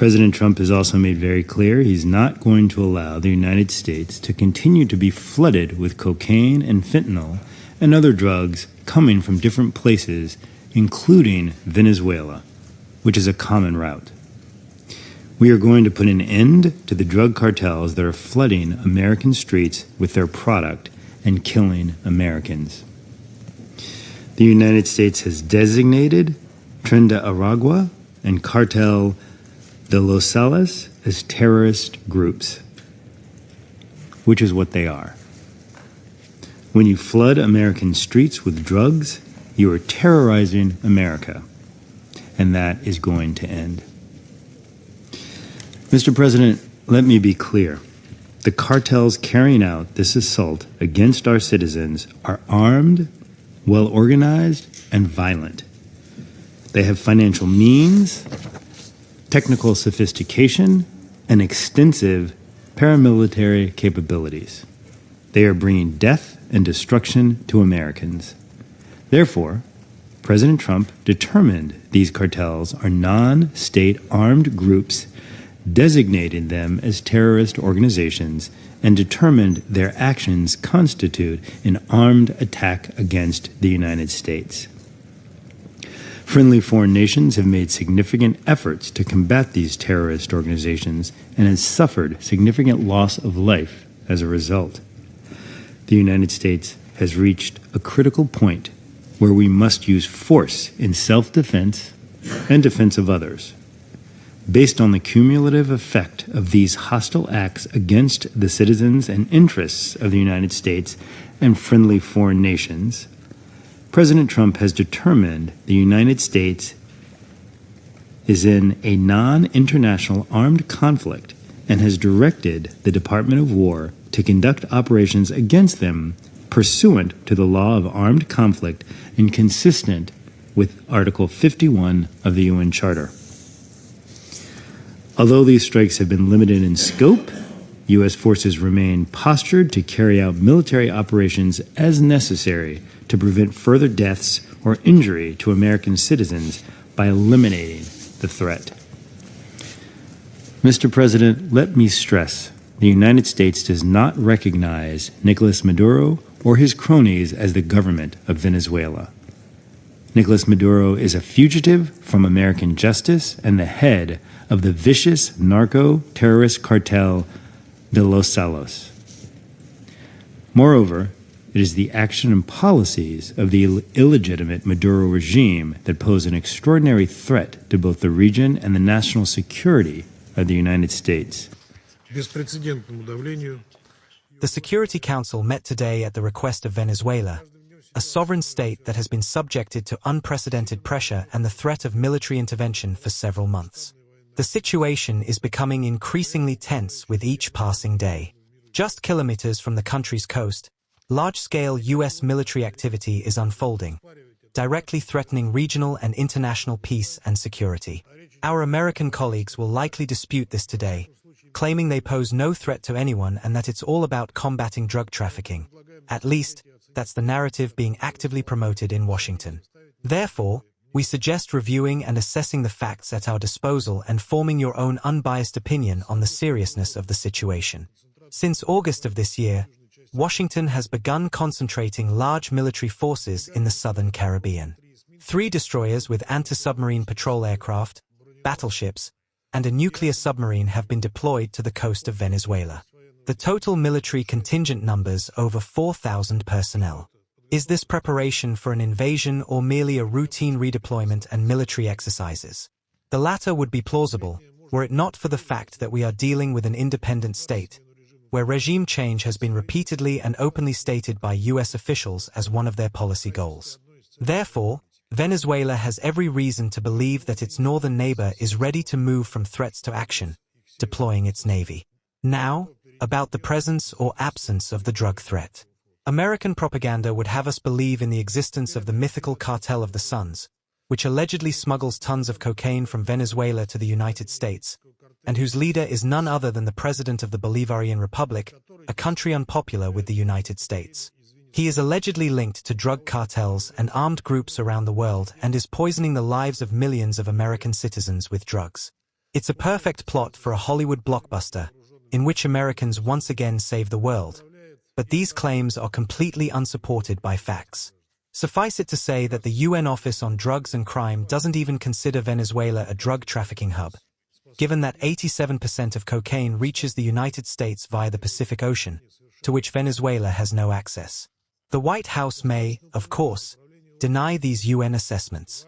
President Trump has also made very clear he's not going to allow the United States to continue to be flooded with cocaine and fentanyl and other drugs coming from different places, including Venezuela, which is a common route. We are going to put an end to the drug cartels that are flooding American streets with their product and killing Americans. The United States has designated Tren de Aragua and Cartel de Los Salas as terrorist groups, which is what they are. When you flood American streets with drugs, you are terrorizing America, and that is going to end. Mr. President, let me be clear. The cartels carrying out this assault against our citizens are armed, well-organized, and violent. They have financial means, technical sophistication, and extensive paramilitary capabilities. They are bringing death and destruction to Americans. Therefore, President Trump determined these cartels are non-state armed groups, designated them as terrorist organizations, and determined their actions constitute an armed attack against the United States. Friendly foreign nations have made significant efforts to combat these terrorist organizations and have suffered significant loss of life as a result. The United States has reached a critical point where we must use force in self-defense and defense of others. Based on the cumulative effect of these hostile acts against the citizens and interests of the United States and friendly foreign nations, President Trump has determined the United States is in a non-international armed conflict and has directed the Department of War to conduct operations against them pursuant to the law of armed conflict and consistent with Article 51 of the UN Charter. Although these strikes have been limited in scope, U.S. forces remain postured to carry out military operations as necessary to prevent further deaths or injury to American citizens by eliminating the threat. Mr. President, let me stress, the United States does not recognize Nicolas Maduro or his cronies as the government of Venezuela. Nicolas Maduro is a fugitive from American justice and the head of the vicious narco-terrorist cartel de Los Salos. Moreover, it is the action and policies of the illegitimate Maduro regime that pose an extraordinary threat to both the region and the national security of the United States. The Security Council met today at the request of Venezuela, a sovereign state that has been subjected to unprecedented pressure and the threat of military intervention for several months. The situation is becoming increasingly tense with each passing day. Just kilometers from the country's coast, large-scale U.S. military activity is unfolding, directly threatening regional and international peace and security. Our American colleagues will likely dispute this today, claiming they pose no threat to anyone and that it's all about combating drug trafficking. At least, that's the narrative being actively promoted in Washington. Therefore, we suggest reviewing and assessing the facts at our disposal and forming your own unbiased opinion on the seriousness of the situation. Since August of this year, Washington has begun concentrating large military forces in the southern Caribbean. 3 destroyers with anti-submarine patrol aircraft, battleships, and a nuclear submarine have been deployed to the coast of Venezuela. The total military contingent numbers over 4,000 personnel. Is this preparation for an invasion or merely a routine redeployment and military exercises? The latter would be plausible, were it not for the fact that we are dealing with an independent state, where regime change has been repeatedly and openly stated by U.S. officials as one of their policy goals. Therefore, Venezuela has every reason to believe that its northern neighbor is ready to move from threats to action, deploying its navy. Now, about the presence or absence of the drug threat. American propaganda would have us believe in the existence of the mythical Cartel of the Suns, which allegedly smuggles tons of cocaine from Venezuela to the United States, and whose leader is none other than the president of the Bolivarian Republic, a country unpopular with the United States. He is allegedly linked to drug cartels and armed groups around the world and is poisoning the lives of millions of American citizens with drugs. It's a perfect plot for a Hollywood blockbuster, in which Americans once again save the world. But these claims are completely unsupported by facts. Suffice it to say that the UN Office on Drugs and Crime doesn't even consider Venezuela a drug trafficking hub, given that 87% of cocaine reaches the United States via the Pacific Ocean, to which Venezuela has no access. The White House may, of course, deny these UN assessments.